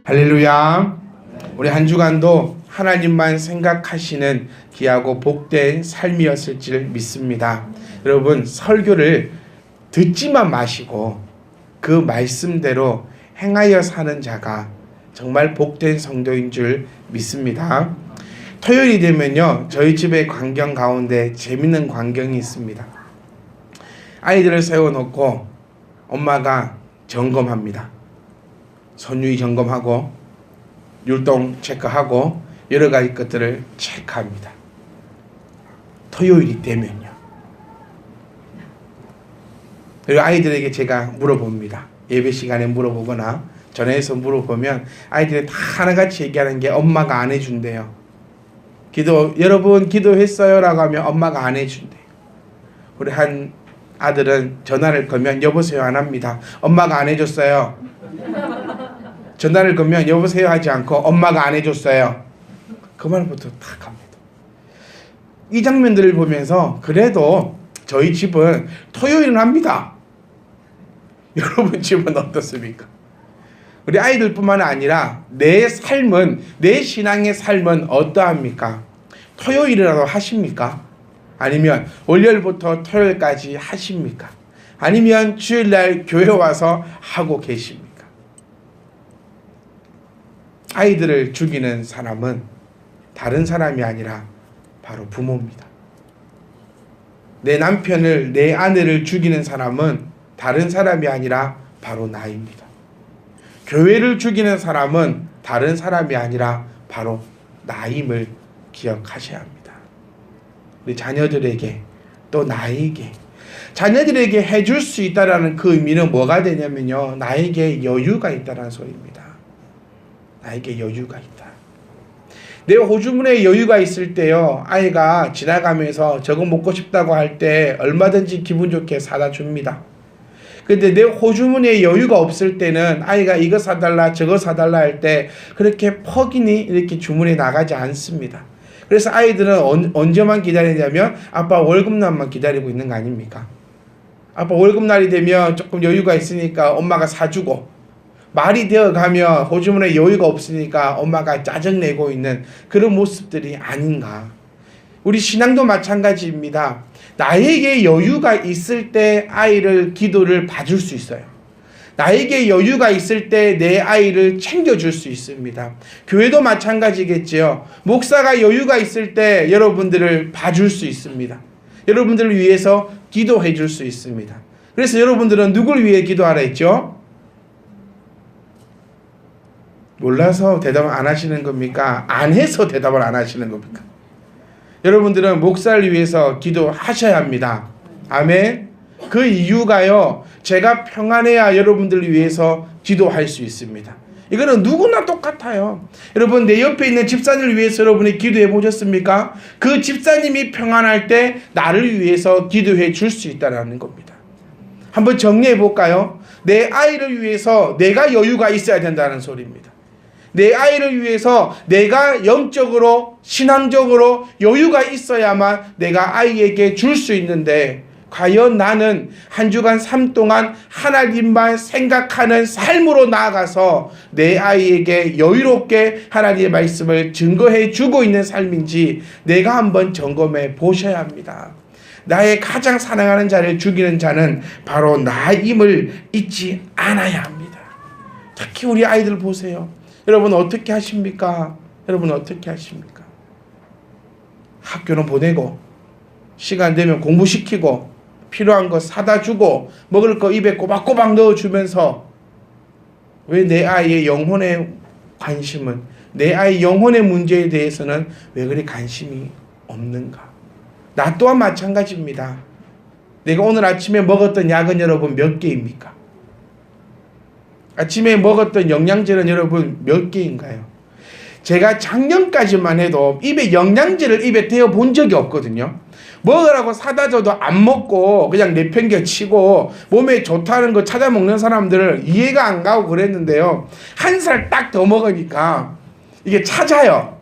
할렐루야. 우리 한 주간도 하나님만 생각하시는 귀하고 복된 삶이었을 줄 믿습니다. 여러분, 설교를 듣지만 마시고 그 말씀대로 행하여 사는 자가 정말 복된 성도인 줄 믿습니다. 토요일이 되면요, 저희 집의 광경 가운데 재밌는 광경이 있습니다. 아이들을 세워놓고 엄마가 점검합니다. 선유의 점검하고 율동 체크하고 여러 가지 것들을 체크합니다. 토요일이 되면요. 그리고 아이들에게 제가 물어봅니다. 예배 시간에 물어보거나 전화해서 물어보면 아이들이 다 하나같이 얘기하는 게 엄마가 안 해준대요. 여러분 기도했어요? 라고 하면 엄마가 안 해준대요. 우리 한 아들은 전화를 걸면 여보세요 안 합니다. 엄마가 안 해줬어요. 전화를 걸면 여보세요 하지 않고 엄마가 안 해줬어요. 그 말부터 탁 합니다. 이 장면들을 보면서 그래도 저희 집은 토요일은 합니다. 여러분 집은 어떻습니까? 우리 아이들뿐만 아니라 내 삶은, 내 신앙의 삶은 어떠합니까? 토요일이라도 하십니까? 아니면 월요일부터 토요일까지 하십니까? 아니면 주일날 교회 와서 하고 계십니까? 아이들을 죽이는 사람은 다른 사람이 아니라 바로 부모입니다. 내 남편을, 내 아내를 죽이는 사람은 다른 사람이 아니라 바로 나입니다. 교회를 죽이는 사람은 다른 사람이 아니라 바로 나임을 기억하셔야 합니다. 우리 자녀들에게 또 나에게, 자녀들에게 해줄 수 있다는 그 의미는 뭐가 되냐면요, 나에게 여유가 있다는 소리입니다. 나에게 여유가 있다. 내 호주머니에 여유가 있을 때요, 아이가 지나가면서 저거 먹고 싶다고 할 때 얼마든지 기분 좋게 사다 줍니다. 근데 내 호주머니에 여유가 없을 때는 아이가 이거 사달라 저거 사달라 할 때 그렇게 퍽이니 이렇게 주문해 나가지 않습니다. 그래서 아이들은 언제만 기다리냐면 아빠 월급날만 기다리고 있는 거 아닙니까? 아빠 월급날이 되면 조금 여유가 있으니까 엄마가 사주고, 말이 되어가면 호주머니에 여유가 없으니까 엄마가 짜증내고 있는 그런 모습들이 아닌가. 우리 신앙도 마찬가지입니다. 나에게 여유가 있을 때 아이를 기도를 봐줄 수 있어요. 나에게 여유가 있을 때 내 아이를 챙겨줄 수 있습니다. 교회도 마찬가지겠지요. 목사가 여유가 있을 때 여러분들을 봐줄 수 있습니다. 여러분들을 위해서 기도해 줄 수 있습니다. 그래서 여러분들은 누굴 위해 기도하라 했죠? 몰라서 대답을 안 하시는 겁니까? 안 해서 대답을 안 하시는 겁니까? 여러분들은 목사를 위해서 기도하셔야 합니다. 아멘. 그 이유가요, 제가 평안해야 여러분들을 위해서 기도할 수 있습니다. 이거는 누구나 똑같아요. 여러분, 내 옆에 있는 집사님을 위해서 여러분이 기도해 보셨습니까? 그 집사님이 평안할 때 나를 위해서 기도해 줄 수 있다는 겁니다. 한번 정리해 볼까요? 내 아이를 위해서 내가 여유가 있어야 된다는 소리입니다. 내 아이를 위해서 내가 영적으로, 신앙적으로 여유가 있어야만 내가 아이에게 줄 수 있는데, 과연 나는 한 주간 삶 동안 하나님만 생각하는 삶으로 나아가서 내 아이에게 여유롭게 하나님의 말씀을 증거해 주고 있는 삶인지 내가 한번 점검해 보셔야 합니다. 나의 가장 사랑하는 자를 죽이는 자는 바로 나임을 잊지 않아야 합니다. 특히 우리 아이들 보세요. 여러분 어떻게 하십니까? 여러분 어떻게 하십니까? 학교는 보내고 시간 되면 공부시키고 필요한 거 사다 주고 먹을 거 입에 꼬박꼬박 넣어주면서 왜 내 아이의 영혼의 관심은, 내 아이 영혼의 문제에 대해서는 왜 그리 관심이 없는가? 나 또한 마찬가지입니다. 내가 오늘 아침에 먹었던 약은 여러분 몇 개입니까? 아침에 먹었던 영양제는 여러분 몇 개인가요? 제가 작년까지만 해도 입에 영양제를 입에 대어 본 적이 없거든요. 먹으라고 사다 줘도 안 먹고 그냥 내팽개치고 몸에 좋다는 거 찾아 먹는 사람들을 이해가 안 가고 그랬는데요. 한 살 딱 더 먹으니까 이게 찾아요.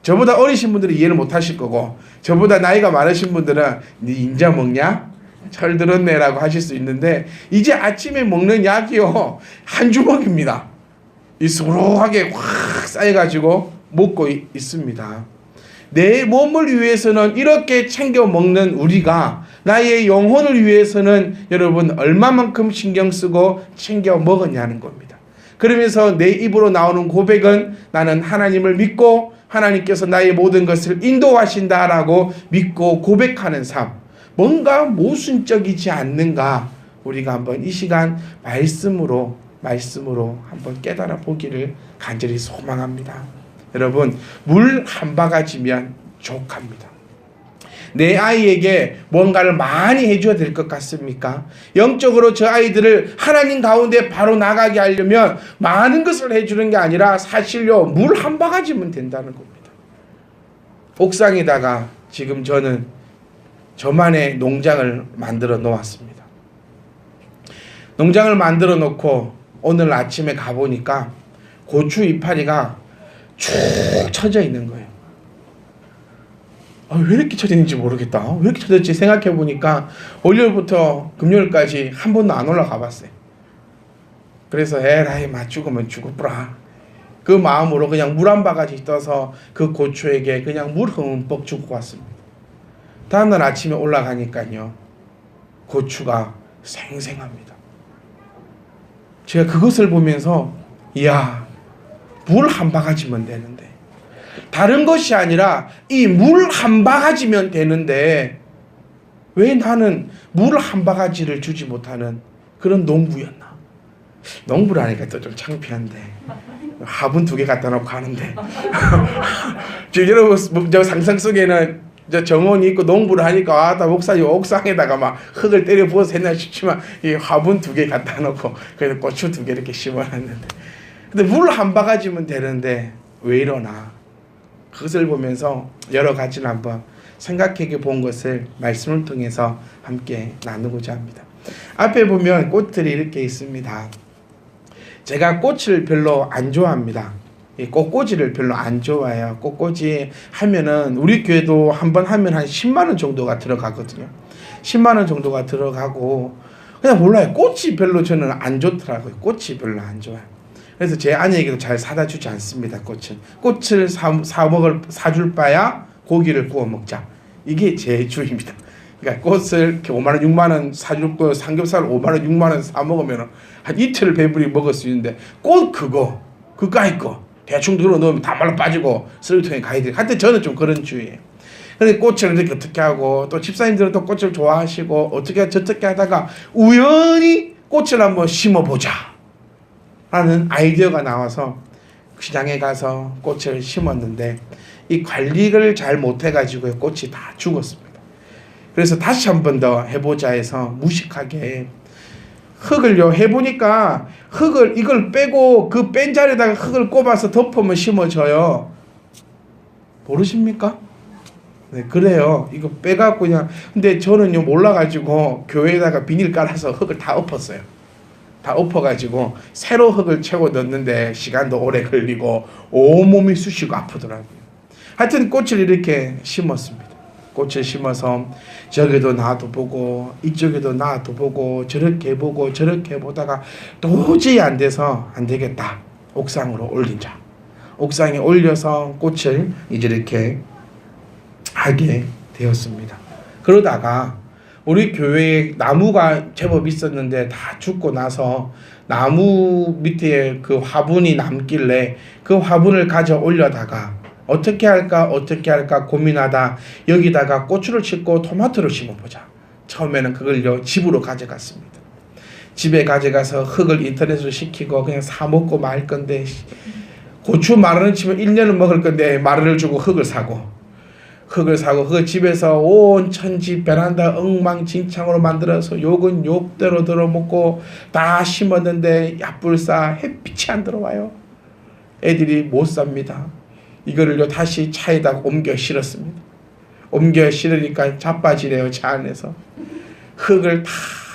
저보다 어리신 분들은 이해를 못 하실 거고, 저보다 나이가 많으신 분들은 니 인자 먹냐? 철 들었네 라고 하실 수 있는데, 이제 아침에 먹는 약이요 한 주먹입니다. 이 수록하게 확 쌓여가지고 먹고 있습니다. 내 몸을 위해서는 이렇게 챙겨 먹는 우리가 나의 영혼을 위해서는 여러분 얼마만큼 신경 쓰고 챙겨 먹었냐는 겁니다. 그러면서 내 입으로 나오는 고백은 나는 하나님을 믿고 하나님께서 나의 모든 것을 인도하신다라고 믿고 고백하는 삶. 뭔가 모순적이지 않는가 우리가 한번 이 시간 말씀으로 한번 깨달아 보기를 간절히 소망합니다. 여러분, 물 한 바가지면 족합니다. 내 아이에게 뭔가를 많이 해줘야 될 것 같습니까? 영적으로 저 아이들을 하나님 가운데 바로 나가게 하려면 많은 것을 해주는 게 아니라 사실요, 물 한 바가지면 된다는 겁니다. 옥상에다가 지금 저는 저만의 농장을 만들어 놓았습니다. 농장을 만들어 놓고 오늘 아침에 가보니까 고추 이파리가 쭉 쳐져 있는 거예요. 왜 이렇게 쳐졌는지 모르겠다. 왜 이렇게 쳐졌지 생각해 보니까 월요일부터 금요일까지 한 번도 안 올라가 봤어요. 그래서 에라이 죽으면 죽어보라. 그 마음으로 그냥 물 한 바가지 떠서 그 고추에게 그냥 물 흠뻑 주고 왔습니다. 다음날 아침에 올라가니까요, 고추가 생생합니다. 제가 그것을 보면서 이야, 물 한 바가지면 되는데, 다른 것이 아니라 이 물 한 바가지면 되는데 왜 나는 물 한 바가지를 주지 못하는 그런 농부였나? 농부라니까 또 좀 창피한데 화분 2개 갖다 놓고 하는데 여러분, 저 상상 속에는 저 정원이 있고 농부를 하니까 다 목사님 옥상에다가 막 흙을 때려 부어서 했나 싶지만 이 화분 2개 갖다 놓고 그래서 고추 2개 이렇게 심어놨는데, 근데 물 한 바가지면 되는데 왜 이러나? 그것을 보면서 여러 가지를 한번 생각해 본 것을 말씀을 통해서 함께 나누고자 합니다. 앞에 보면 꽃들이 이렇게 있습니다. 제가 꽃을 별로 안 좋아합니다. 꽃꽂이를 별로 안 좋아해요. 꽃꽂이 하면은 우리 교회도 한번 하면 한 10만 원 정도가 들어가거든요. 10만 원 정도가 들어가고 그냥 몰라요. 꽃이 별로 저는 안 좋더라고요. 꽃이 별로 안 좋아요. 그래서 제 아내에게도 잘 사다 주지 않습니다. 꽃을 사줄 바야 고기를 구워 먹자. 이게 제 주입니다. 그러니까 꽃을 이렇게 5만 원, 6만 원 사줄 거 삼겹살 5만 원, 6만 원 사 먹으면 한 이틀을 배부리 먹을 수 있는데, 꽃 그까이 거 대충 들어 넣으면 다 말라 빠지고 쓰레기통에 가야 돼. 하여튼 저는 좀 그런 주의예요. 근데 꽃을 이렇게 어떻게 하고, 또 집사님들은 또 꽃을 좋아하시고 어떻게 저렇게 하다가 우연히 꽃을 한번 심어보자 라는 아이디어가 나와서 시장에 가서 꽃을 심었는데 이 관리를 잘 못해가지고 꽃이 다 죽었습니다. 그래서 다시 한 번 더 해보자 해서 무식하게 흙을요 해보니까 이걸 빼고 그 뺀 자리에다가 흙을 꼽아서 덮으면 심어져요. 모르십니까? 네, 그래요. 이거 빼갖고 그냥. 근데 저는요 몰라가지고 교회에다가 비닐 깔아서 흙을 다 엎었어요. 다 엎어가지고 새로 흙을 채워 넣는데 시간도 오래 걸리고 온몸이 쑤시고 아프더라고요. 하여튼 꽃을 이렇게 심었습니다. 꽃을 심어서 저기도 놔둬보고 이쪽에도 놔둬보고 저렇게 보고 저렇게 보다가 도저히 안 돼서 안 되겠다. 옥상으로 올리자. 옥상에 올려서 꽃을 이제 이렇게 하게 되었습니다. 그러다가 우리 교회에 나무가 제법 있었는데 다 죽고 나서 나무 밑에 그 화분이 남길래 그 화분을 가져 올려다가 어떻게 할까 고민하다 여기다가 고추를 심고 토마토를 심어보자. 처음에는 그걸요 집으로 가져갔습니다. 집에 가져가서 흙을 인터넷으로 시키고 그냥 사 먹고 말 건데, 고추 10,000원 치면 1년은 먹을 건데 10,000원을 주고 흙을 사고 그걸 집에서 온 천지 베란다 엉망진창으로 만들어서 욕은 욕대로 들어먹고 다 심었는데 야불사 햇빛이 안 들어와요. 애들이 못 삽니다. 이거를요 다시 차에다 옮겨 실었습니다. 옮겨 실으니까 자빠지네요. 차 안에서 흙을 다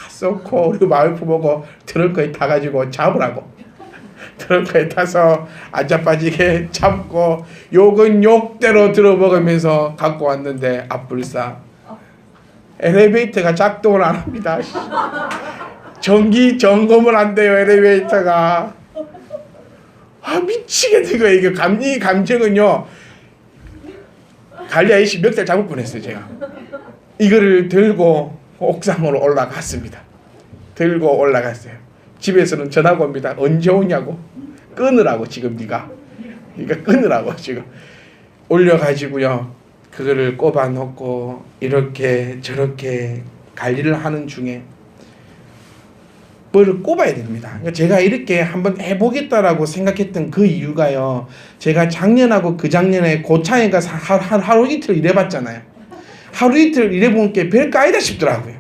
쏟고 우리 와이프 보고 트렁크에 타가지고 잡으라고 트렁크에 타서 안 자빠지게 잡고 욕은 욕대로 들어먹으면서 갖고 왔는데 앞불사 엘리베이터가 작동을 안 합니다. 정기 점검을 안 돼요. 엘리베이터가 미치겠는 거예요. 이게 이 감정은요. 관리 아저씨 멱살 잡을 뻔했어요. 제가 이거를 들고 옥상으로 올라갔습니다. 들고 올라갔어요. 집에서는 전화가 옵니다. 언제 오냐고. 끊으라고 지금 네가 끊으라고 지금 올려가지고요. 그거를 꼽아 놓고 이렇게 저렇게 관리를 하는 중에 뭐를 꼽아야 됩니다. 그러니까 제가 이렇게 한번 해보겠다라고 생각했던 그 이유가요. 제가 작년하고 그 작년에 고창에 가서 하루 이틀 일해봤잖아요. 하루 이틀 일해본 게 별거 아니다 싶더라고요.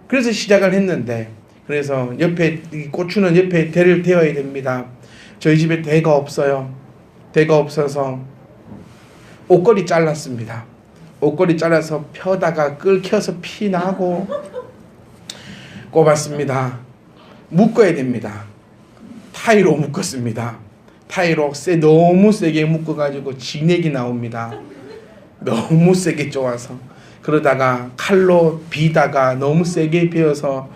그래서 시작을 했는데, 그래서 옆에 고추는 옆에 대를 대어야 됩니다. 저희 집에 대가 없어요. 대가 없어서 옷걸이 잘랐습니다. 옷걸이 잘라서 펴다가 끓여서 피 나고 꼽았습니다. 묶어야 됩니다. 타이로 묶었습니다. 타이로 너무 세게 묶어가지고 진액이 나옵니다. 너무 세게 쪼아서. 그러다가 칼로 비다가 너무 세게 비어서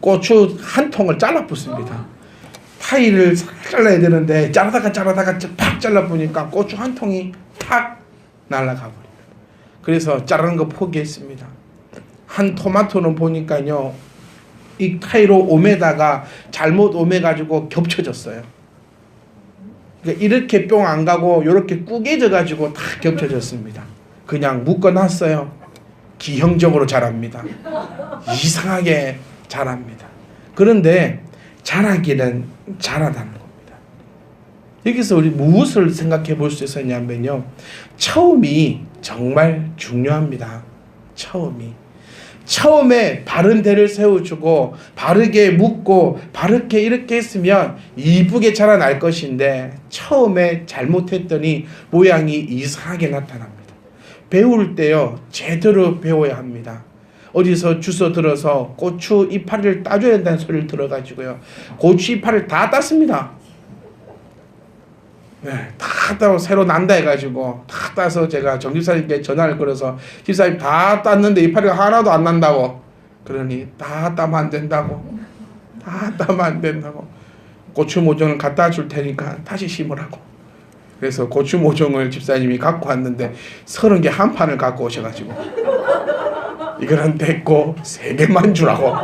고추 한 통을 잘라 붙습니다. 타이를 싹 잘라야 되는데 자르다가 팍 잘라 보니까 고추 한 통이 팍 날아가 버립니다. 그래서 자르는 거 포기했습니다. 한 토마토는 보니까요, 이 타이로 오매다가 잘못 오매가지고 겹쳐졌어요. 그러니까 이렇게 뿅 안 가고 이렇게 꾸겨져가지고 다 겹쳐졌습니다. 그냥 묶어놨어요. 기형적으로 자랍니다. 이상하게 자랍니다. 그런데 자라기는 자라다는 겁니다. 여기서 우리 무엇을 생각해 볼 수 있었냐면요, 처음이 정말 중요합니다. 처음에 바른 대를 세워주고 바르게 묶고 바르게 이렇게 했으면 이쁘게 자라날 것인데, 처음에 잘못했더니 모양이 이상하게 나타납니다. 배울 때요, 제대로 배워야 합니다. 어디서 주워 들어서 고추 이파리를 따줘야 된다는 소리를 들어가지고요, 고추 이파리를 다 땄습니다. 네, 다 따고 새로 난다 해가지고 다 따서 제가 정집사님께 전화를 걸어서, 집사님 다 땄는데 이파리가 하나도 안 난다고. 그러니 다 따면 안 된다고. 고추 모종을 갖다 줄 테니까 다시 심으라고. 그래서 고추 모종을 집사님이 갖고 왔는데 30개 한 판을 갖고 오셔가지고, 이거는 됐고 3개만 주라고.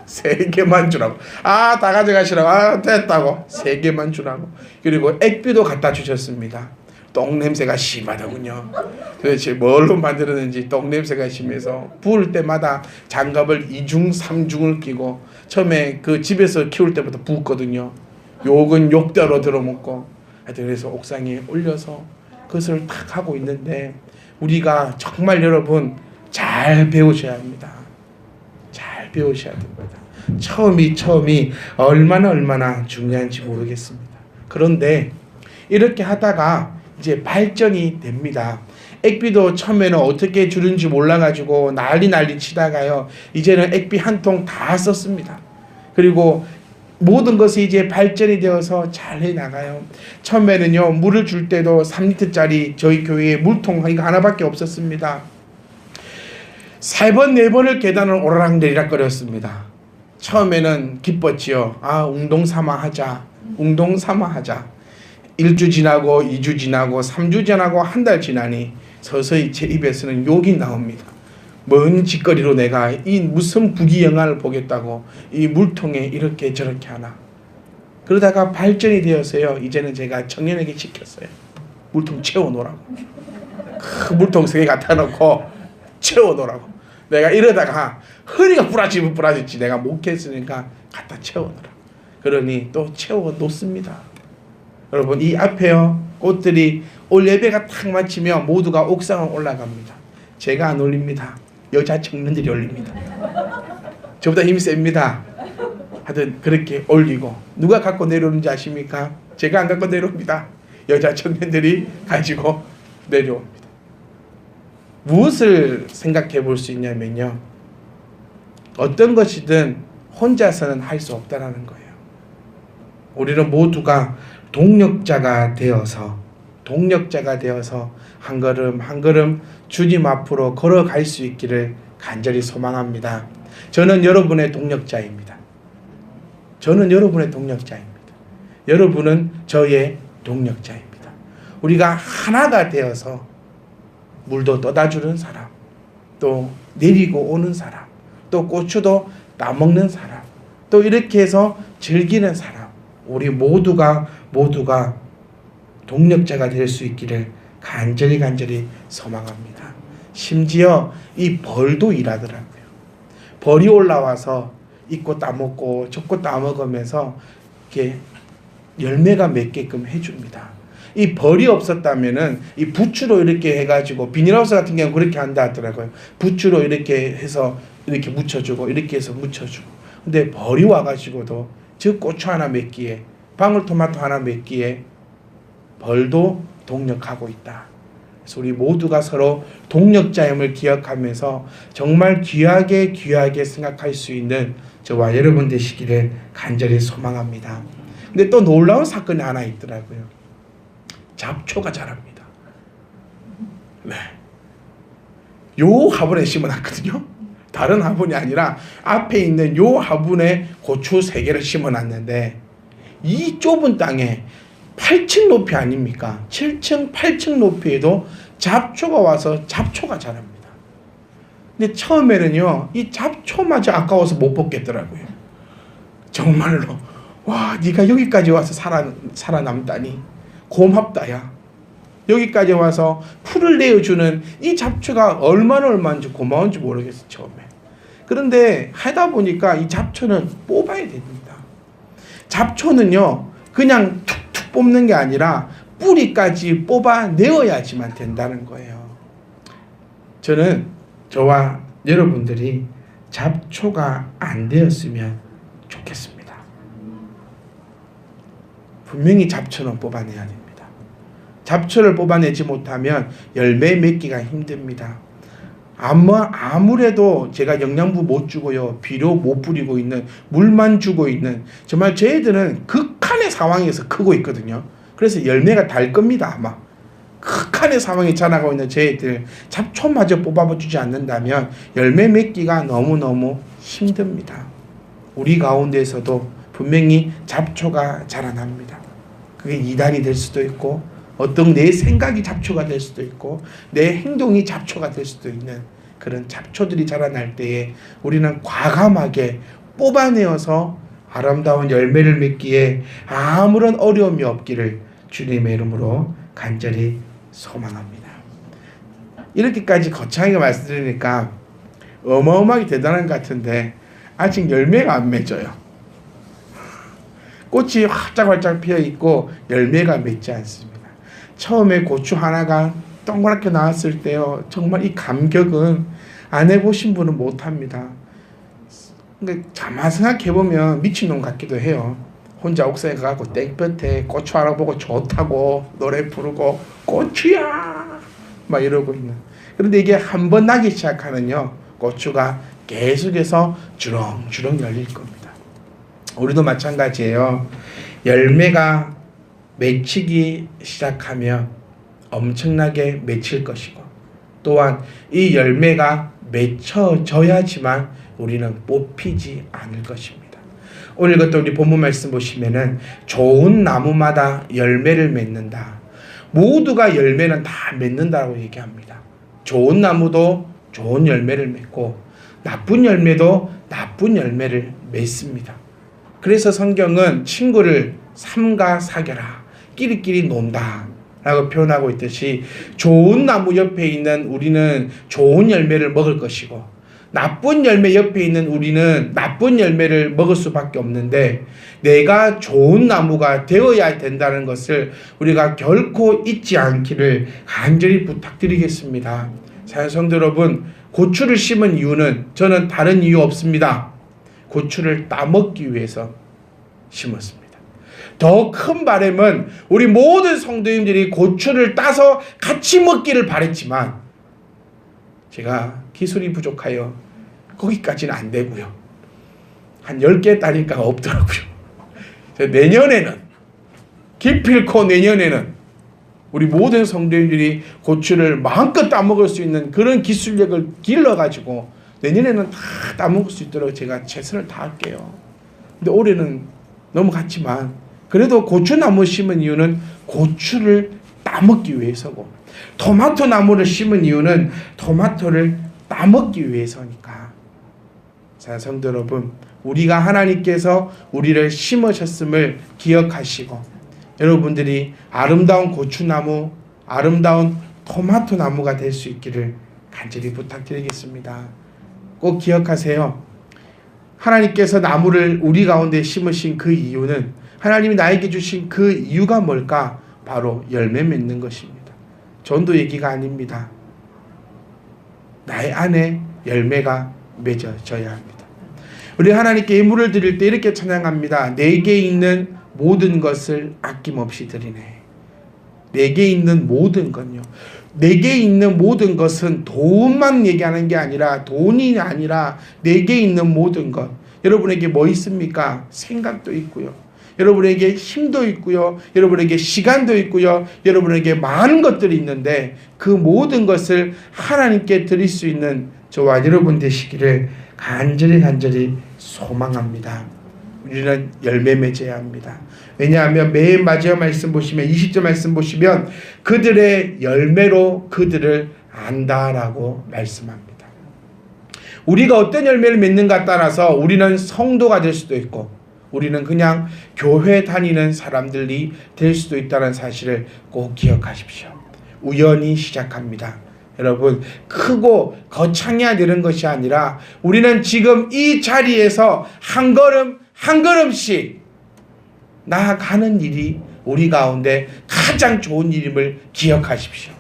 3개만 주라고. 다 가져가시라고. 됐다고. 3개만 주라고. 그리고 액비도 갖다 주셨습니다. 똥 냄새가 심하더군요. 도대체 뭘로 만들었는지 똥 냄새가 심해서 부을 때마다 장갑을 2중 3중을 끼고, 처음에 그 집에서 키울 때부터 부었거든요. 욕은 욕대로 들어먹고. 하여튼 그래서 옥상에 올려서 그것을 탁 하고 있는데, 우리가 정말 여러분 잘 배우셔야 합니다. 잘 배우셔야 됩니다. 처음이 얼마나 중요한지 모르겠습니다. 그런데 이렇게 하다가 이제 발전이 됩니다. 액비도 처음에는 어떻게 주는지 몰라가지고 난리 치다가요, 이제는 액비 한 통 다 썼습니다. 그리고 모든 것이 이제 발전이 되어서 잘 해나가요. 처음에는요, 물을 줄 때도 3리터짜리 저희 교회에 물통 이거 하나밖에 없었습니다. 3번 4번을 계단을 오르락내리락 거렸습니다. 처음에는 기뻤지요. 운동 삼아 하자. 1주 지나고 2주 지나고 3주 지나고 한 달 지나니 서서히 제 입에서는 욕이 나옵니다. 뭔 짓거리로 내가 이 무슨 부귀영화를 보겠다고 이 물통에 이렇게 저렇게 하나. 그러다가 발전이 되어서요, 이제는 제가 청년에게 시켰어요. 물통 채워놓으라고. 그 물통 3개 갖다 놓고 채워놓으라고. 내가 이러다가 허리가 부러지지 내가 못했으니까 갖다 채워놓으라. 그러니 또 채워놓습니다. 여러분, 이 앞에요, 꽃들이 올 예배가 탁 마치면 모두가 옥상을 올라갑니다. 제가 안 올립니다. 여자 청년들이 올립니다. 저보다 힘이 셉니다. 하여튼 그렇게 올리고, 누가 갖고 내려오는지 아십니까? 제가 안 갖고 내려옵니다. 여자 청년들이 가지고 내려옵니다. 무엇을 생각해 볼 수 있냐면요, 어떤 것이든 혼자서는 할 수 없다라는 거예요. 우리는 모두가 동력자가 되어서 한 걸음 한 걸음 주님 앞으로 걸어갈 수 있기를 간절히 소망합니다. 저는 여러분의 동력자입니다. 여러분은 저의 동력자입니다. 우리가 하나가 되어서 물도 떠다주는 사람, 또 내리고 오는 사람, 또 고추도 따먹는 사람, 또 이렇게 해서 즐기는 사람, 우리 모두가 동력자가 될 수 있기를 간절히 소망합니다. 심지어 이 벌도 일하더라고요. 벌이 올라와서 이거 따먹고 저거 따먹으면서 이렇게 열매가 맺게끔 해줍니다. 이 벌이 없었다면은 이 부추로 이렇게 해가지고, 비닐하우스 같은 경우는 그렇게 한다 하더라고요. 부추로 이렇게 해서 이렇게 묻혀주고, 이렇게 해서 묻혀주고. 근데 벌이 와가지고도 저 고추 하나 맺기에, 방울토마토 하나 맺기에 벌도 동력하고 있다. 그래서 우리 모두가 서로 동력자임을 기억하면서 정말 귀하게 생각할 수 있는 저와 여러분 되시기를 간절히 소망합니다. 근데 또 놀라운 사건이 하나 있더라고요. 잡초가 자랍니다. 네. 요 화분에 심어놨거든요. 다른 화분이 아니라 앞에 있는 요 화분에 고추 3개를 심어놨는데, 이 좁은 땅에 8층 높이 아닙니까? 7층, 8층 높이에도 잡초가 와서 잡초가 자랍니다. 근데 처음에는요, 이 잡초마저 아까워서 못 뽑겠더라고요. 정말로 와, 네가 여기까지 와서 살아남다니 고맙다야. 여기까지 와서 풀을 내어주는 이 잡초가 얼마인지 고마운지 모르겠어요, 처음에. 그런데 하다 보니까 이 잡초는 뽑아야 됩니다. 잡초는요, 그냥 툭툭 뽑는 게 아니라 뿌리까지 뽑아내어야지만 된다는 거예요. 저는 저와 여러분들이 잡초가 안 되었으면 좋겠습니다. 분명히 잡초는 뽑아내야 됩니다. 잡초를 뽑아내지 못하면 열매 맺기가 힘듭니다. 아무래도 제가 영양분 못 주고요, 비료 못 뿌리고 있는, 물만 주고 있는, 정말 저희들은 극한의 상황에서 크고 있거든요. 그래서 열매가 달 겁니다. 아마 극한의 상황에 자라고 있는 저희들 잡초마저 뽑아주지 않는다면 열매 맺기가 너무너무 힘듭니다. 우리 가운데에서도 분명히 잡초가 자라납니다. 그게 이단이 될 수도 있고, 어떤 내 생각이 잡초가 될 수도 있고, 내 행동이 잡초가 될 수도 있는 그런 잡초들이 자라날 때에 우리는 과감하게 뽑아내어서 아름다운 열매를 맺기에 아무런 어려움이 없기를 주님의 이름으로 간절히 소망합니다. 이렇게까지 거창하게 말씀드리니까 어마어마하게 대단한 것 같은데 아직 열매가 안 맺어요. 꽃이 활짝활짝 피어있고 열매가 맺지 않습니다. 처음에 고추 하나가 동그랗게 나왔을 때요, 정말 이 감격은 안 해보신 분은 못합니다. 그러니까 가만 생각해보면 미친놈 같기도 해요. 혼자 옥상에 가고 땡볕에 고추 하나 보고 좋다고 노래 부르고 고추야 막 이러고 있는. 그런데 이게 한번 나기 시작하면요, 고추가 계속해서 주렁주렁 열릴 겁니다. 우리도 마찬가지예요. 열매가 맺히기 시작하면 엄청나게 맺힐 것이고, 또한 이 열매가 맺혀져야지만 우리는 뽑히지 않을 것입니다. 오늘 것도 우리 본문 말씀 보시면은 좋은 나무마다 열매를 맺는다. 모두가 열매는 다 맺는다고 얘기합니다. 좋은 나무도 좋은 열매를 맺고 나쁜 열매도 나쁜 열매를 맺습니다. 그래서 성경은 친구를 삼가 사겨라, 끼리끼리 논다 라고 표현하고 있듯이, 좋은 나무 옆에 있는 우리는 좋은 열매를 먹을 것이고, 나쁜 열매 옆에 있는 우리는 나쁜 열매를 먹을 수밖에 없는데, 내가 좋은 나무가 되어야 된다는 것을 우리가 결코 잊지 않기를 간절히 부탁드리겠습니다. 사랑하는 성도 여러분, 고추를 심은 이유는 저는 다른 이유 없습니다. 고추를 따먹기 위해서 심었습니다. 더 큰 바람은 우리 모든 성도님들이 고추를 따서 같이 먹기를 바랬지만, 제가 기술이 부족하여 거기까지는 안 되고요. 한 10개 따니까 없더라고요. 내년에는, 기필코 내년에는 우리 모든 성도님들이 고추를 마음껏 따먹을 수 있는 그런 기술력을 길러가지고 내년에는 다 따먹을 수 있도록 제가 최선을 다할게요. 근데 올해는 넘어갔지만, 그래도 고추나무 심은 이유는 고추를 따먹기 위해서고, 토마토 나무를 심은 이유는 토마토를 따먹기 위해서니까. 자, 성도 여러분, 우리가 하나님께서 우리를 심으셨음을 기억하시고, 여러분들이 아름다운 고추나무, 아름다운 토마토 나무가 될 수 있기를 간절히 부탁드리겠습니다. 꼭 기억하세요. 하나님께서 나무를 우리 가운데 심으신 그 이유는, 하나님이 나에게 주신 그 이유가 뭘까? 바로 열매 맺는 것입니다. 전도 얘기가 아닙니다. 나의 안에 열매가 맺어져야 합니다. 우리 하나님께 예물을 드릴 때 이렇게 찬양합니다. 내게 있는 모든 것을 아낌없이 드리네. 내게 있는 모든 것요. 내게 있는 모든 것은 돈만 얘기하는 게 아니라, 돈이 아니라 내게 있는 모든 것. 여러분에게 뭐 있습니까? 생각도 있고요. 여러분에게 힘도 있고요. 여러분에게 시간도 있고요. 여러분에게 많은 것들이 있는데, 그 모든 것을 하나님께 드릴 수 있는 저와 여러분 되시기를 간절히 소망합니다. 우리는 열매 맺어야 합니다. 왜냐하면 맨 마지막 말씀 보시면, 20절 말씀 보시면 그들의 열매로 그들을 안다라고 말씀합니다. 우리가 어떤 열매를 맺는가 따라서 우리는 성도가 될 수도 있고, 우리는 그냥 교회 다니는 사람들이 될 수도 있다는 사실을 꼭 기억하십시오. 우연히 시작합니다. 여러분, 크고 거창해야 되는 것이 아니라, 우리는 지금 이 자리에서 한 걸음 한 걸음씩 나아가는 일이 우리 가운데 가장 좋은 일임을 기억하십시오.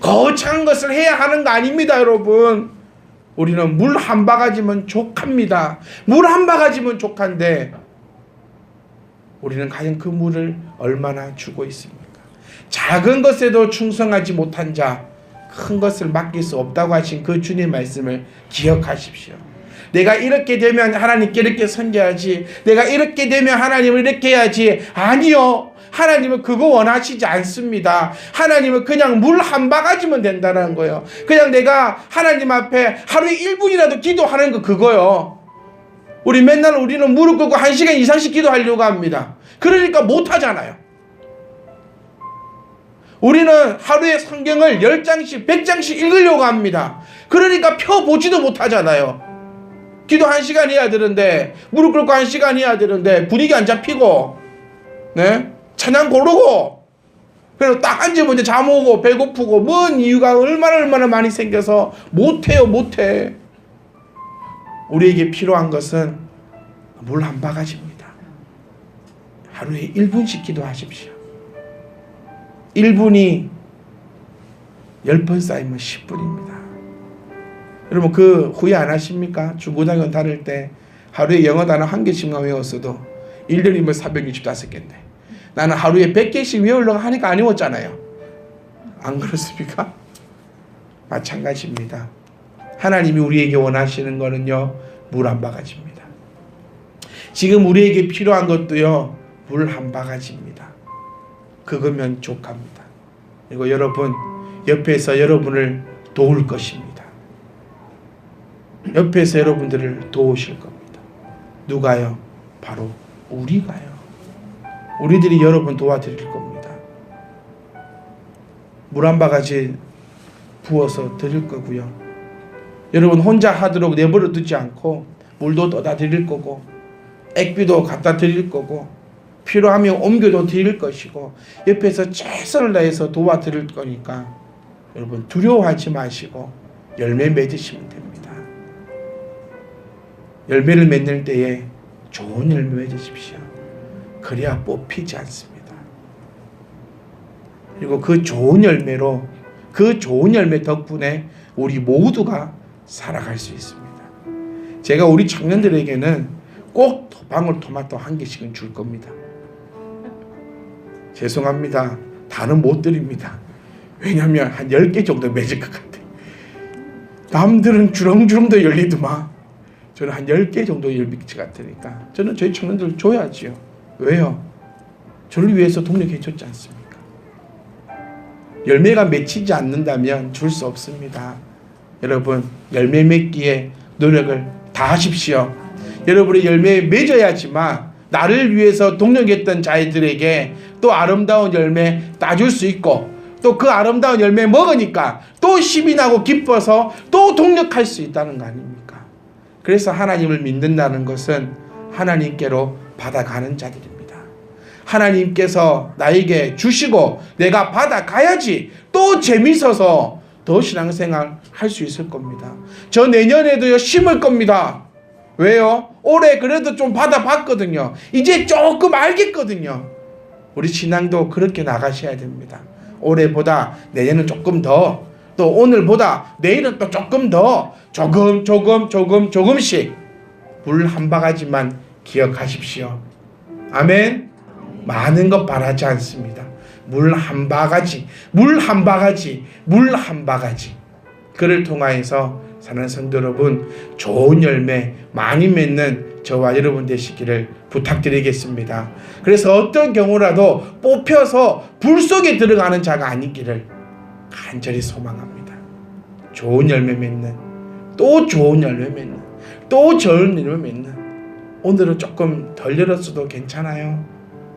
거창한 것을 해야 하는 거 아닙니다, 여러분. 우리는 물 한 바가지면 족합니다. 물 한 바가지면 족한데, 우리는 과연 그 물을 얼마나 주고 있습니까? 작은 것에도 충성하지 못한 자, 큰 것을 맡길 수 없다고 하신 그 주님 말씀을 기억하십시오. 내가 이렇게 되면 하나님께 이렇게 섬겨야지, 내가 이렇게 되면 하나님을 이렇게 해야지. 아니요, 하나님은 그거 원하시지 않습니다. 하나님은 그냥 물 한 바가지면 된다는 거예요. 그냥 내가 하나님 앞에 하루에 1분이라도 기도하는 거, 그거요. 우리 맨날 우리는 무릎 꿇고 1시간 이상씩 기도하려고 합니다. 그러니까 못하잖아요. 우리는 하루에 성경을 10장씩 100장씩 읽으려고 합니다. 그러니까 펴보지도 못하잖아요. 기도 1시간 해야 되는데, 무릎 꿇고 1시간 해야 되는데, 분위기 안 잡히고, 네? 찬양 고르고, 그리고 딱 앉으면 이제 잠 오고 배고프고, 뭔 이유가 얼마나 많이 생겨서 못해요, 못해. 우리에게 필요한 것은 물 한 바가지입니다. 하루에 1분씩 기도하십시오. 1분이 10번 쌓이면 10분입니다. 여러분, 그 후회 안 하십니까? 중고등학교 다닐 때 하루에 영어 단어 1개씩만 외웠어도 1년이면 465개인데, 나는 하루에 100개씩 외우려고 하니까 안 외웠잖아요. 안 그렇습니까? 마찬가지입니다. 하나님이 우리에게 원하시는 거는요, 물 한 바가지입니다. 지금 우리에게 필요한 것도요, 물 한 바가지입니다. 그거면 족합니다. 그리고 여러분, 옆에서 여러분을 도울 것입니다. 옆에서 여러분들을 도우실 겁니다. 누가요? 바로 우리가요. 우리들이 여러분 도와드릴 겁니다. 물 한 바가지 부어서 드릴 거고요. 여러분 혼자 하도록 내버려 두지 않고 물도 떠다 드릴 거고, 액비도 갖다 드릴 거고, 필요하면 옮겨도 드릴 것이고, 옆에서 최선을 다해서 도와드릴 거니까 여러분 두려워하지 마시고 열매 맺으시면 됩니다. 열매를 맺는 때에 좋은 열매 맺으십시오. 그래야 뽑히지 않습니다. 그리고 그 좋은 열매로, 그 좋은 열매 덕분에 우리 모두가 살아갈 수 있습니다. 제가 우리 청년들에게는 꼭 방울토마토 1개씩은 줄 겁니다. 죄송합니다. 다는 못 드립니다. 왜냐하면 한 10개 정도 맺을 것 같아요. 남들은 주렁주렁 더 열리더만 저는 한 10개 정도 열릴 것 같으니까 저는 저희 청년들 줘야지요. 왜요? 저를 위해서 동력해 줬지 않습니까? 열매가 맺히지 않는다면 줄 수 없습니다. 여러분, 열매 맺기에 노력을 다하십시오. 여러분의 열매에 맺어야지만 나를 위해서 동력했던 자들에게 또 아름다운 열매 따줄 수 있고, 또 그 아름다운 열매 먹으니까 또 힘이 나고 기뻐서 또 동력할 수 있다는 거 아닙니까? 그래서 하나님을 믿는다는 것은 하나님께로 받아가는 자들입니다. 하나님께서 나에게 주시고 내가 받아가야지 또 재밌어서 더 신앙생활 할 수 있을 겁니다. 저 내년에도요 심을 겁니다. 왜요? 올해 그래도 좀 받아봤거든요. 이제 조금 알겠거든요. 우리 신앙도 그렇게 나가셔야 됩니다. 올해보다 내년은 조금 더, 또 오늘보다 내일은 또 조금 더, 조금씩 물 한 바가지만 기억하십시오. 아멘. 많은 것 바라지 않습니다. 물 한 바가지, 물 한 바가지, 물 한 바가지. 그를 통하여서 사는 성도 여러분, 좋은 열매 많이 맺는 저와 여러분 되시기를 부탁드리겠습니다. 그래서 어떤 경우라도 뽑혀서 불 속에 들어가는 자가 아니기를 간절히 소망합니다. 좋은 열매 맺는, 또 좋은 열매 맺는, 또 좋은 열매 맺는. 오늘은 조금 덜 열었어도 괜찮아요.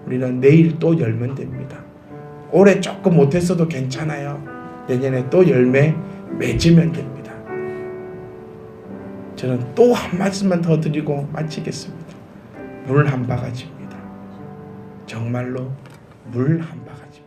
우리는 내일 또 열면 됩니다. 올해 조금 못했어도 괜찮아요. 내년에 또 열매 맺으면 됩니다. 저는 또 한 말씀만 더 드리고 마치겠습니다. 물 한 바가지입니다. 정말로 물 한 바가지.